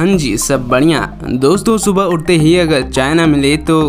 हाँ जी, सब बढ़िया। दोस्तों, सुबह उठते ही अगर चाय ना मिले तो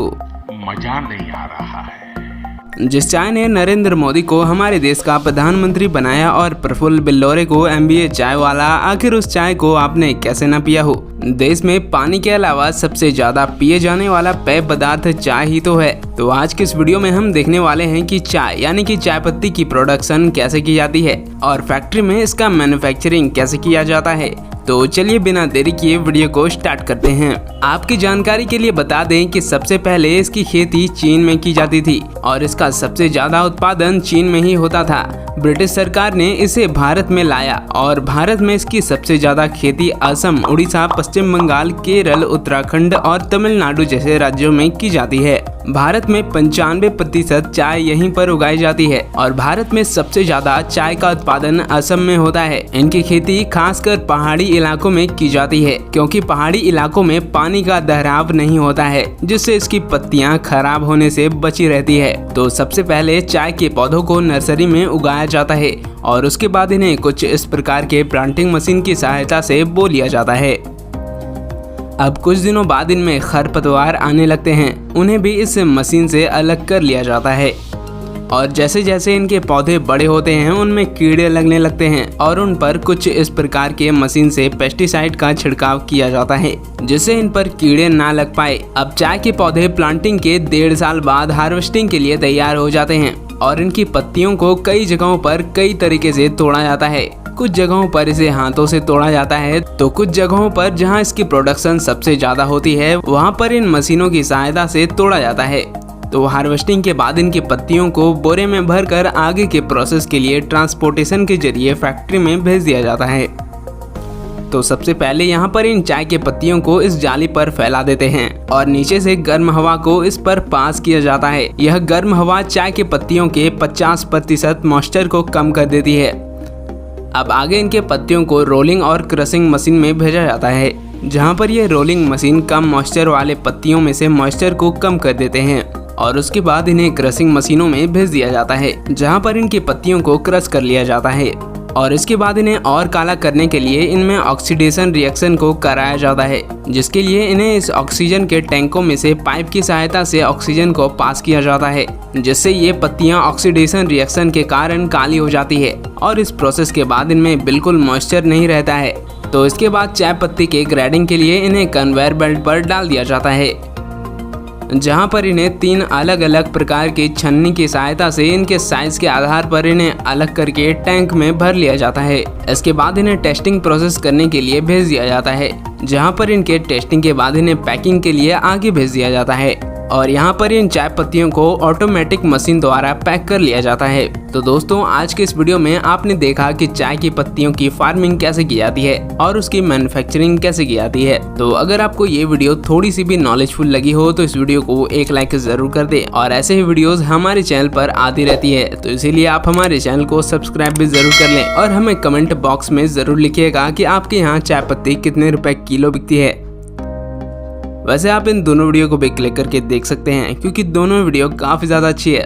मजा नहीं आ रहा है। जिस चाय ने नरेंद्र मोदी को हमारे देश का प्रधानमंत्री बनाया और प्रफुल्ल बिल्लौरे को MBA चाय वाला, आखिर उस चाय को आपने कैसे ना पिया हो। देश में पानी के अलावा सबसे ज्यादा पिए जाने वाला पेय पदार्थ चाय ही तो है। तो आज के इस वीडियो में हम देखने वाले हैं कि चाय यानी कि चाय पत्ती की प्रोडक्शन कैसे की जाती है और फैक्ट्री में इसका मैन्युफैक्चरिंग कैसे किया जाता है। तो चलिए बिना देरी किए वीडियो को स्टार्ट करते हैं। आपकी जानकारी के लिए बता दें कि सबसे पहले इसकी खेती चीन में की जाती थी और इसका सबसे ज्यादा उत्पादन चीन में ही होता था। ब्रिटिश सरकार ने इसे भारत में लाया और भारत में इसकी सबसे ज्यादा खेती असम, उड़ीसा, पश्चिम बंगाल, केरल, उत्तराखंड और तमिलनाडु जैसे राज्यों में की जाती है। भारत में 95% चाय यहीं पर उगाई जाती है और भारत में सबसे ज्यादा चाय का उत्पादन असम में होता है। इनकी खेती खासकर पहाड़ी इलाकों में की जाती है क्योंकि पहाड़ी इलाकों में पानी का दहराव नहीं होता है, जिससे इसकी पत्तियां खराब होने से बची रहती है। तो सबसे पहले चाय के पौधों को नर्सरी में उगाया जाता है और उसके बाद इन्हें कुछ इस प्रकार के प्लांटिंग मशीन की सहायता से बो लिया जाता है। अब कुछ दिनों बाद इनमें खरपतवार आने लगते हैं, उन्हें भी इस मशीन से अलग कर लिया जाता है और जैसे जैसे इनके पौधे बड़े होते हैं उनमें कीड़े लगने लगते हैं और उन पर कुछ इस प्रकार के मशीन से पेस्टिसाइड का छिड़काव किया जाता है जिससे इन पर कीड़े ना लग पाए। अब चाय के पौधे प्लांटिंग के 1.5 साल बाद हार्वेस्टिंग के लिए तैयार हो जाते हैं और इनकी पत्तियों को कई जगहों पर कई तरीके से तोड़ा जाता है। कुछ जगहों पर इसे हाथों से तोड़ा जाता है तो कुछ जगहों पर जहां इसकी प्रोडक्शन सबसे ज्यादा होती है वहां पर इन मशीनों की सहायता से तोड़ा जाता है। तो हार्वेस्टिंग के बाद इनकी पत्तियों को बोरे में भरकर आगे के प्रोसेस के लिए ट्रांसपोर्टेशन के जरिए फैक्ट्री में भेज दिया जाता है। तो सबसे पहले यहाँ पर इन चाय के पत्तियों को इस जाली पर फैला देते हैं और नीचे से गर्म हवा को इस पर पास किया जाता है। यह गर्म हवा चाय के पत्तियों के 50% मॉइस्चर को कम कर देती है। अब आगे इनके पत्तियों को रोलिंग और क्रशिंग मशीन में भेजा जाता है, जहां पर यह रोलिंग मशीन कम मॉइस्चर वाले पत्तियों में से मॉइस्चर को कम कर देते हैं और उसके बाद इन्हें क्रशिंग मशीनों में भेज दिया जाता है, जहां पर इनकी पत्तियों को क्रश कर लिया जाता है और इसके बाद इन्हें और काला करने के लिए इनमें ऑक्सीडेशन रिएक्शन को कराया जाता है, जिसके लिए इन्हें इस ऑक्सीजन के टैंकों में से पाइप की सहायता से ऑक्सीजन को पास किया जाता है, जिससे ये पत्तियां ऑक्सीडेशन रिएक्शन के कारण काली हो जाती है और इस प्रोसेस के बाद इनमें बिल्कुल मॉइस्चर नहीं रहता है। तो इसके बाद चाय पत्ती के ग्रेडिंग के लिए इन्हें कन्वेयर बेल्ट पर डाल दिया जाता है, जहां पर इन्हें 3 अलग अलग प्रकार की छन्नी की सहायता से इनके साइज के आधार पर इन्हें अलग करके टैंक में भर लिया जाता है। इसके बाद इन्हें टेस्टिंग प्रोसेस करने के लिए भेज दिया जाता है, जहां पर इनके टेस्टिंग के बाद इन्हें पैकिंग के लिए आगे भेज दिया जाता है और यहाँ पर इन चाय पत्तियों को ऑटोमेटिक मशीन द्वारा पैक कर लिया जाता है। तो दोस्तों, आज के इस वीडियो में आपने देखा कि चाय की पत्तियों की फार्मिंग कैसे की जाती है और उसकी मैन्युफैक्चरिंग कैसे की जाती है। तो अगर आपको ये वीडियो थोड़ी सी भी नॉलेजफुल लगी हो तो इस वीडियो को एक लाइक जरूर कर दे और ऐसे ही वीडियोस हमारे चैनल पर आती रहती है, तो इसीलिए आप हमारे चैनल को सब्सक्राइब भी जरूर कर लें और हमें कमेंट बॉक्स में जरूर लिखिएगा कि आपके यहाँ चाय पत्ती कितने रुपए किलो बिकती है। वैसे आप इन दोनों वीडियो को भी क्लिक करके देख सकते हैं क्योंकि दोनों वीडियो काफी ज्यादा अच्छी है।